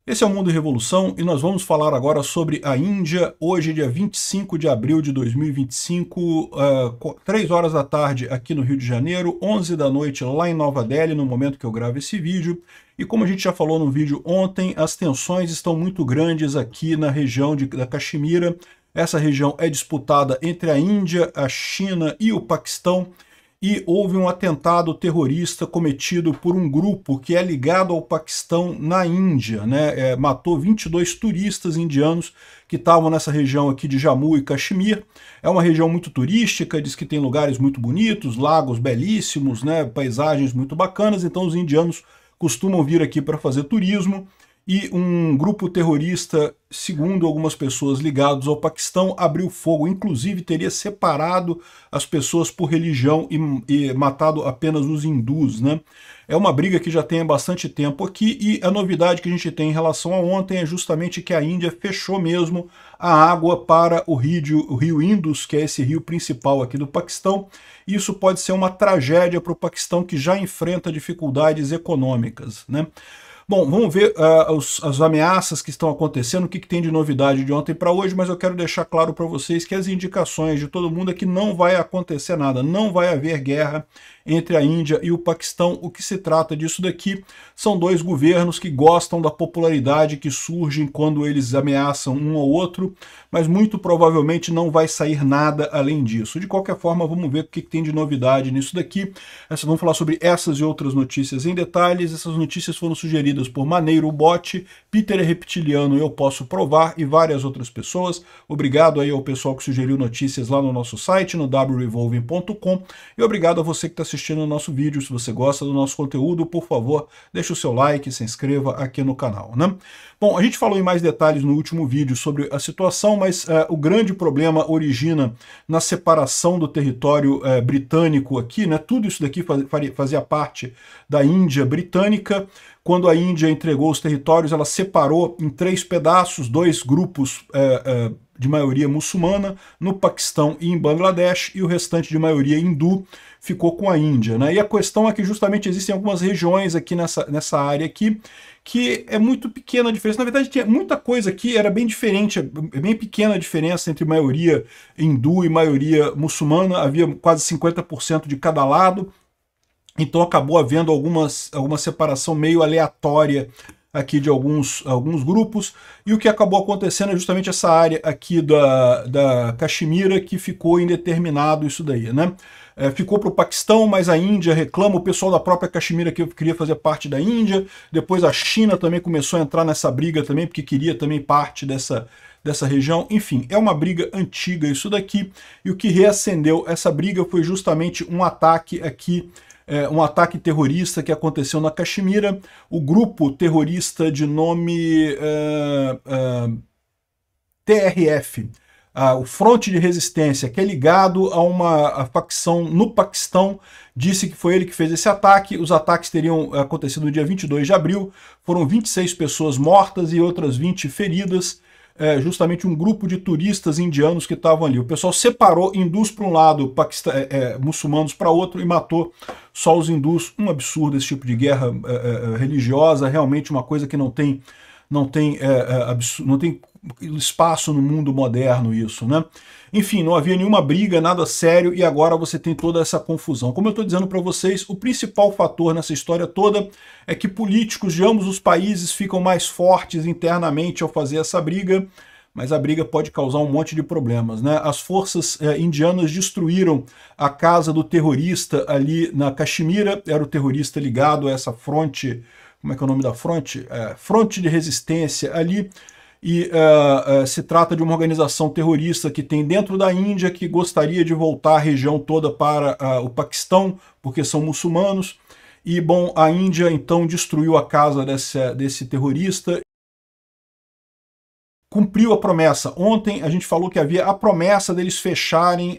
Esse é o Mundo em Revolução e nós vamos falar agora sobre a Índia, hoje dia 25 de abril de 2025, 3 horas da tarde aqui no Rio de Janeiro, 11 da noite lá em Nova Delhi, no momento que eu gravo esse vídeo. E como a gente já falou no vídeo ontem, as tensões estão muito grandes aqui na região da Caxemira. Essa região é disputada entre a Índia, a China e o Paquistão. E houve um atentado terrorista cometido por um grupo que é ligado ao Paquistão na Índia, né? Matou 22 turistas indianos que estavam nessa região aqui de Jammu e Caxemir. É uma região muito turística, diz que tem lugares muito bonitos, lagos belíssimos, né? Paisagens muito bacanas, então os indianos costumam vir aqui para fazer turismo. E um grupo terrorista, segundo algumas pessoas ligadas ao Paquistão, abriu fogo, inclusive teria separado as pessoas por religião e matado apenas os hindus, né? É uma briga que já tem há bastante tempo aqui, e a novidade que a gente tem em relação a ontem é justamente que a Índia fechou mesmo a água para o rio Indus, que é esse rio principal aqui do Paquistão. Isso pode ser uma tragédia para o Paquistão, que já enfrenta dificuldades econômicas, né? Bom, vamos ver as ameaças que estão acontecendo, o que tem de novidade de ontem para hoje, mas eu quero deixar claro para vocês que as indicações de todo mundo é que não vai acontecer nada, não vai haver guerra entre a Índia e o Paquistão. O que se trata disso daqui são dois governos que gostam da popularidade que surgem quando eles ameaçam um ao outro, mas muito provavelmente não vai sair nada além disso. De qualquer forma, vamos ver o que tem de novidade nisso daqui. Vamos falar sobre essas e outras notícias em detalhes. Essas notícias foram sugeridas por Maneiro Bot, Peter é Reptiliano, eu posso provar, e várias outras pessoas. Obrigado aí ao pessoal que sugeriu notícias lá no nosso site, no wrevolving.com, e obrigado a você que está assistindo o nosso vídeo. Se você gosta do nosso conteúdo, por favor, deixe o seu like, se inscreva aqui no canal, né? Bom, a gente falou em mais detalhes no último vídeo sobre a situação, mas o grande problema origina na separação do território britânico aqui, né? Tudo isso daqui fazia parte da Índia britânica. Quando a Índia entregou os territórios, ela separou em 3 pedaços, 2 grupos de maioria muçulmana, no Paquistão e em Bangladesh, e o restante de maioria hindu ficou com a Índia, né? E a questão é que justamente existem algumas regiões aqui nessa área aqui, que é muito pequena a diferença. Na verdade, tinha muita coisa aqui, era bem diferente, bem pequena a diferença entre maioria hindu e maioria muçulmana, havia quase 50% de cada lado. Então acabou havendo alguma separação meio aleatória aqui de alguns grupos, e o que acabou acontecendo é justamente essa área aqui da Caxemira que ficou indeterminado isso daí, né? Ficou para o Paquistão, mas a Índia reclama, o pessoal da própria Caxemira que queria fazer parte da Índia, depois a China também começou a entrar nessa briga também, porque queria também parte dessa região. Enfim, é uma briga antiga isso daqui, e o que reacendeu essa briga foi justamente um ataque aqui, um ataque terrorista que aconteceu na Caxemira. O grupo terrorista de nome TRF, o Fronte de Resistência, que é ligado a uma facção no Paquistão, disse que foi ele que fez esse ataque. Os ataques teriam acontecido no dia 22 de abril, foram 26 pessoas mortas e outras 20 feridas. Justamente um grupo de turistas indianos que estavam ali. O pessoal separou hindus para um lado, muçulmanos para outro, e matou só os hindus. Um absurdo esse tipo de guerra religiosa, realmente uma coisa que não tem espaço no mundo moderno isso, né? Enfim, não havia nenhuma briga, nada sério, e agora você tem toda essa confusão. Como eu estou dizendo para vocês, o principal fator nessa história toda é que políticos de ambos os países ficam mais fortes internamente ao fazer essa briga, mas a briga pode causar um monte de problemas, né? As forças indianas destruíram a casa do terrorista ali na Caxemira, era o terrorista ligado a essa fronte, como é que é o nome da fronte? Fronte de Resistência ali. E se trata de uma organização terrorista que tem dentro da Índia, que gostaria de voltar a região toda para o Paquistão, porque são muçulmanos. E, bom, a Índia então destruiu a casa desse terrorista. Cumpriu a promessa. Ontem a gente falou que havia a promessa deles fecharem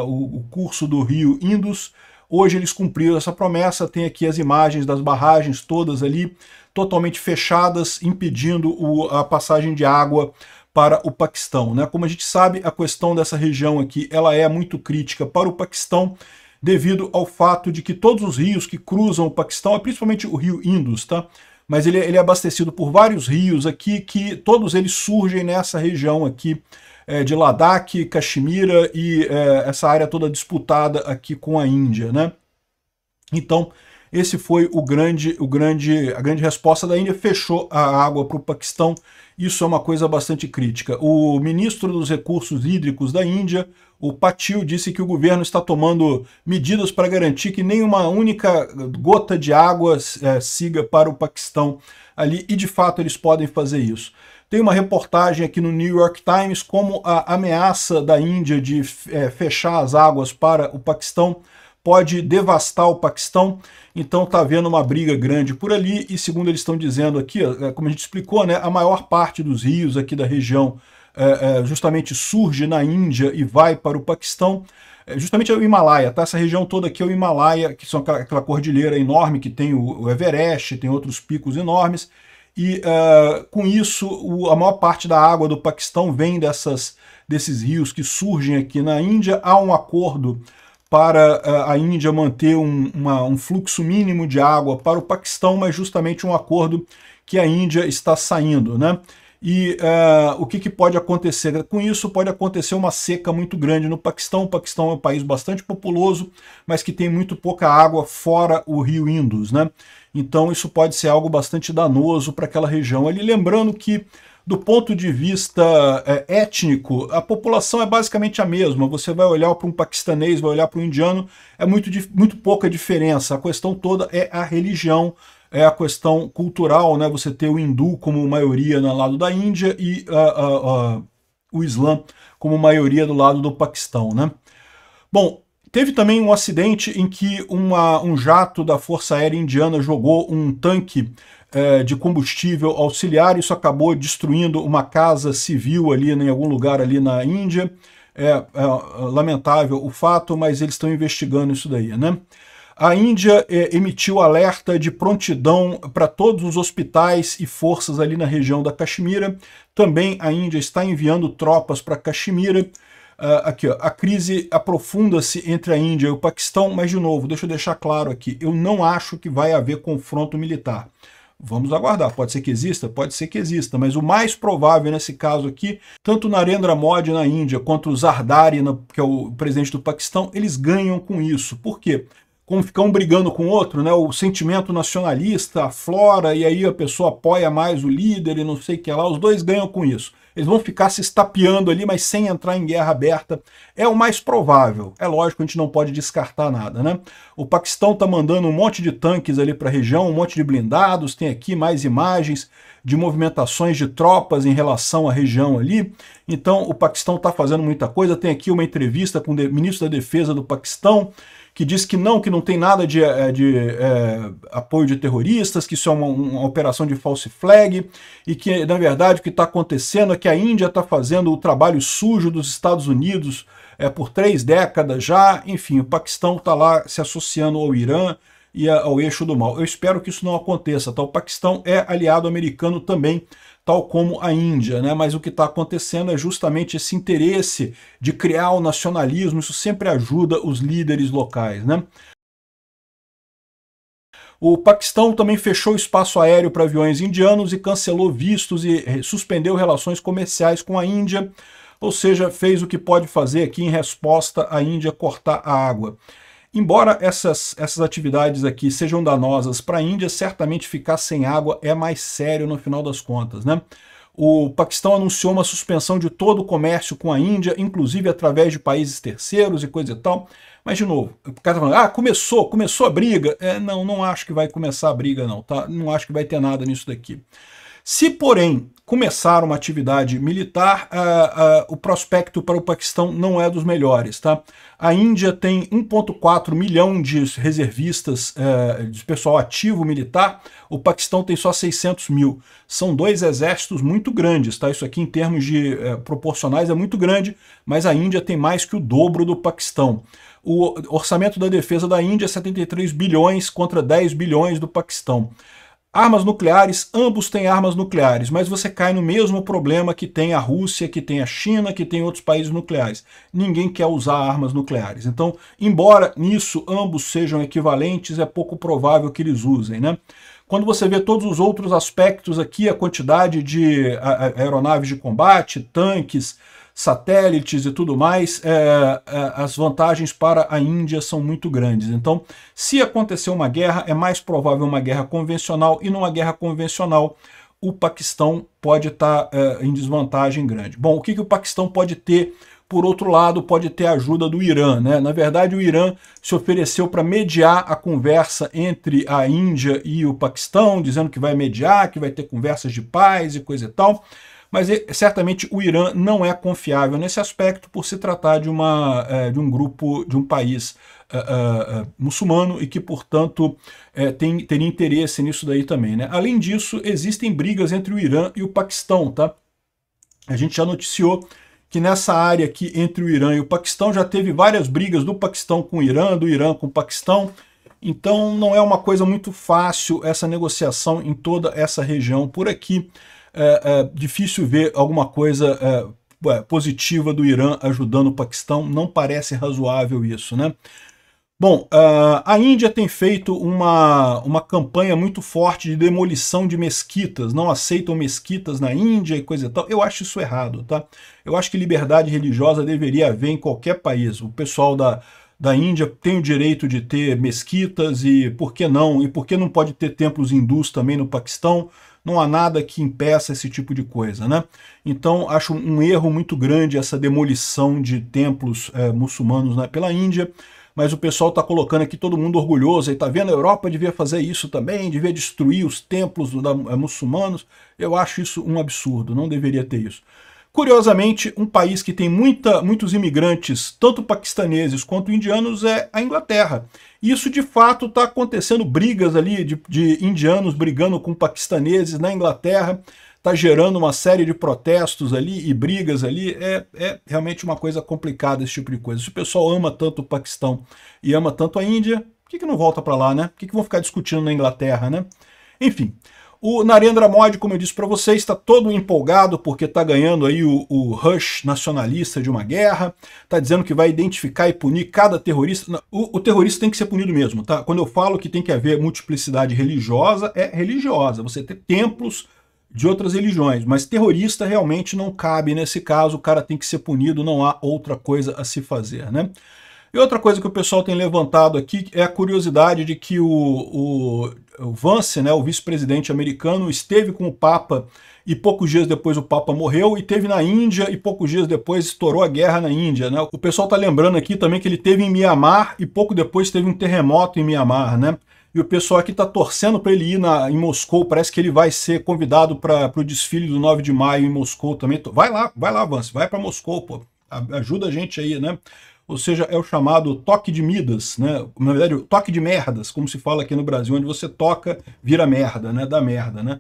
o curso do rio Indus. Hoje eles cumpriram essa promessa, tem aqui as imagens das barragens todas ali, totalmente fechadas, impedindo a passagem de água para o Paquistão, né? Como a gente sabe, a questão dessa região aqui, ela é muito crítica para o Paquistão, devido ao fato de que todos os rios que cruzam o Paquistão, principalmente o rio Indus, tá? mas ele é abastecido por vários rios aqui, que todos eles surgem nessa região aqui de Ladakh, Caxemira e essa área toda disputada aqui com a Índia, né? Então, esse foi a grande resposta da Índia, fechou a água para o Paquistão. Isso é uma coisa bastante crítica. O ministro dos Recursos Hídricos da Índia, o Patil, disse que o governo está tomando medidas para garantir que nenhuma única gota de água siga para o Paquistão ali, e de fato eles podem fazer isso. Tem uma reportagem aqui no New York Times como a ameaça da Índia de fechar as águas para o Paquistão pode devastar o Paquistão. Então está havendo uma briga grande por ali, e segundo eles estão dizendo aqui, como a gente explicou, né, a maior parte dos rios aqui da região justamente surge na Índia e vai para o Paquistão. Justamente é o Himalaia, tá? Essa região toda aqui é o Himalaia, que são aquela cordilheira enorme que tem o Everest, tem outros picos enormes, e com isso a maior parte da água do Paquistão vem desses rios que surgem aqui na Índia. Há um acordo para a Índia manter um fluxo mínimo de água para o Paquistão, mas justamente um acordo que a Índia está saindo, né? E o que pode acontecer com isso? Pode acontecer uma seca muito grande no Paquistão. O Paquistão é um país bastante populoso, mas que tem muito pouca água fora o rio Indus, né? Então isso pode ser algo bastante danoso para aquela região ali. Lembrando que, do ponto de vista étnico, a população é basicamente a mesma. Você vai olhar para um paquistanês, vai olhar para um indiano, é muito pouca diferença. A questão toda é a religião, é a questão cultural, né? Você ter o hindu como maioria no lado da Índia e o Islã como maioria do lado do Paquistão, né? Bom, teve também um acidente em que um jato da Força Aérea Indiana jogou um tanque de combustível auxiliar. Isso acabou destruindo uma casa civil ali em algum lugar ali na Índia. É lamentável o fato, mas eles estão investigando isso daí, né? A Índia emitiu alerta de prontidão para todos os hospitais e forças ali na região da Caxemira. Também a Índia está enviando tropas para Caxemira. Aqui, ó, a crise aprofunda-se entre a Índia e o Paquistão, mas, de novo, deixa eu deixar claro aqui, eu não acho que vai haver confronto militar. Vamos aguardar, pode ser que exista, mas o mais provável nesse caso aqui, tanto Narendra Modi na Índia, quanto o Zardari, que é o presidente do Paquistão, eles ganham com isso. Por quê? Como ficam um brigando com o outro, né? O sentimento nacionalista aflora, e aí a pessoa apoia mais o líder e não sei o que lá, os dois ganham com isso. Eles vão ficar se estapeando ali, mas sem entrar em guerra aberta. É o mais provável. É lógico, a gente não pode descartar nada, né? O Paquistão está mandando um monte de tanques ali para a região, um monte de blindados. Tem aqui mais imagens de movimentações de tropas em relação à região ali. Então o Paquistão está fazendo muita coisa. Tem aqui uma entrevista com o ministro da Defesa do Paquistão, que diz que não tem nada de apoio de terroristas, que isso é uma operação de false flag, e que, na verdade, o que está acontecendo é que a Índia está fazendo o trabalho sujo dos Estados Unidos por 3 décadas já. Enfim, o Paquistão está lá se associando ao Irã e ao eixo do mal. Eu espero que isso não aconteça, tá? O Paquistão é aliado americano também, tal como a Índia, né? Mas o que está acontecendo é justamente esse interesse de criar o nacionalismo. Isso sempre ajuda os líderes locais, né? O Paquistão também fechou espaço aéreo para aviões indianos e cancelou vistos e suspendeu relações comerciais com a Índia, ou seja, fez o que pode fazer aqui em resposta à Índia cortar a água. Embora essas atividades aqui sejam danosas para a Índia, certamente ficar sem água é mais sério no final das contas, né? O Paquistão anunciou uma suspensão de todo o comércio com a Índia, inclusive através de países terceiros e coisa e tal. Mas, de novo, o cara tá falando, começou a briga. Não acho que vai começar a briga, não, tá? Não acho que vai ter nada nisso daqui. Se, porém, começar uma atividade militar, o prospecto para o Paquistão não é dos melhores, tá? A Índia tem 1,4 milhão de reservistas, de pessoal ativo militar. O Paquistão tem só 600 mil. São 2 exércitos muito grandes, tá? Isso aqui, em termos de proporcionais, é muito grande, mas a Índia tem mais que o dobro do Paquistão. O orçamento da defesa da Índia é 73 bilhões contra 10 bilhões do Paquistão. Armas nucleares, ambos têm armas nucleares, mas você cai no mesmo problema que tem a Rússia, que tem a China, que tem outros países nucleares. Ninguém quer usar armas nucleares. Então, embora nisso ambos sejam equivalentes, é pouco provável que eles usem, né? Quando você vê todos os outros aspectos aqui, a quantidade de aeronaves de combate, tanques, satélites e tudo mais, as vantagens para a Índia são muito grandes. Então, se acontecer uma guerra, é mais provável uma guerra convencional, e numa guerra convencional, o Paquistão pode estar em desvantagem grande. Bom, o que o Paquistão pode ter? Por outro lado, pode ter a ajuda do Irã, né? Na verdade, o Irã se ofereceu para mediar a conversa entre a Índia e o Paquistão, dizendo que vai mediar, que vai ter conversas de paz e coisa e tal. Mas certamente o Irã não é confiável nesse aspecto, por se tratar de um grupo, de um país muçulmano, e que, portanto, teria interesse nisso daí também, né? Além disso, existem brigas entre o Irã e o Paquistão, tá? A gente já noticiou que nessa área aqui entre o Irã e o Paquistão já teve várias brigas do Paquistão com o Irã, do Irã com o Paquistão. Então não é uma coisa muito fácil essa negociação em toda essa região por aqui. É difícil ver alguma coisa positiva do Irã ajudando o Paquistão, não parece razoável isso, né? Bom, a Índia tem feito uma campanha muito forte de demolição de mesquitas, não aceitam mesquitas na Índia e coisa e tal. Eu acho isso errado, tá? Eu acho que liberdade religiosa deveria haver em qualquer país. O pessoal da Índia tem o direito de ter mesquitas, e por que não? E por que não pode ter templos hindus também no Paquistão? Não há nada que impeça esse tipo de coisa, né? Então, acho um erro muito grande essa demolição de templos muçulmanos, né, pela Índia. Mas o pessoal está colocando aqui todo mundo orgulhoso, e está vendo, a Europa devia fazer isso também, devia destruir os templos muçulmanos. Eu acho isso um absurdo, não deveria ter isso. Curiosamente, um país que tem muitos imigrantes, tanto paquistaneses quanto indianos, é a Inglaterra. Isso, de fato, está acontecendo brigas ali de indianos brigando com paquistaneses na Inglaterra. Está gerando uma série de protestos ali e brigas ali. É realmente uma coisa complicada esse tipo de coisa. Se o pessoal ama tanto o Paquistão e ama tanto a Índia, por que não volta para lá, né? Por que vão ficar discutindo na Inglaterra, né? Enfim, o Narendra Modi, como eu disse para vocês, está todo empolgado porque está ganhando aí o rush nacionalista de uma guerra. Está dizendo que vai identificar e punir cada terrorista. O terrorista tem que ser punido mesmo, tá? Quando eu falo que tem que haver multiplicidade religiosa, é religiosa. Você ter templos de outras religiões, mas terrorista realmente não cabe nesse caso, o cara tem que ser punido, não há outra coisa a se fazer, né? E outra coisa que o pessoal tem levantado aqui é a curiosidade de que o Vance, né, o vice-presidente americano, esteve com o Papa e poucos dias depois o Papa morreu, e teve na Índia e poucos dias depois estourou a guerra na Índia, né? O pessoal está lembrando aqui também que ele esteve em Mianmar e pouco depois teve um terremoto em Mianmar, né? E o pessoal aqui está torcendo para ele ir em Moscou. Parece que ele vai ser convidado para o desfile do 9 de maio em Moscou também. Vai lá, Vance, vai para Moscou, pô. Ajuda a gente aí, né? Ou seja, é o chamado toque de Midas, né? Na verdade, o toque de merdas, como se fala aqui no Brasil, onde você toca, vira merda, né? Dá merda, né?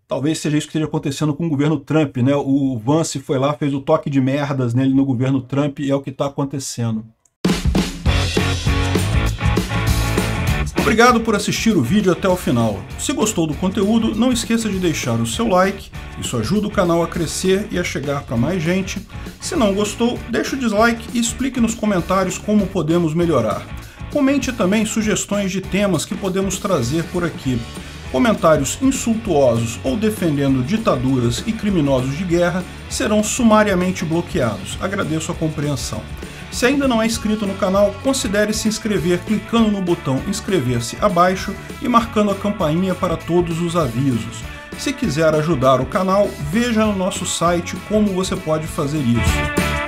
Talvez seja isso que esteja acontecendo com o governo Trump, né? O Vance foi lá, fez o toque de merdas nele no governo Trump, e é o que está acontecendo. Obrigado por assistir o vídeo até o final. Se gostou do conteúdo, não esqueça de deixar o seu like, isso ajuda o canal a crescer e a chegar para mais gente. Se não gostou, deixe o dislike e explique nos comentários como podemos melhorar. Comente também sugestões de temas que podemos trazer por aqui. Comentários insultuosos ou defendendo ditaduras e criminosos de guerra serão sumariamente bloqueados. Agradeço a compreensão. Se ainda não é inscrito no canal, considere se inscrever clicando no botão inscrever-se abaixo e marcando a campainha para todos os avisos. Se quiser ajudar o canal, veja no nosso site como você pode fazer isso.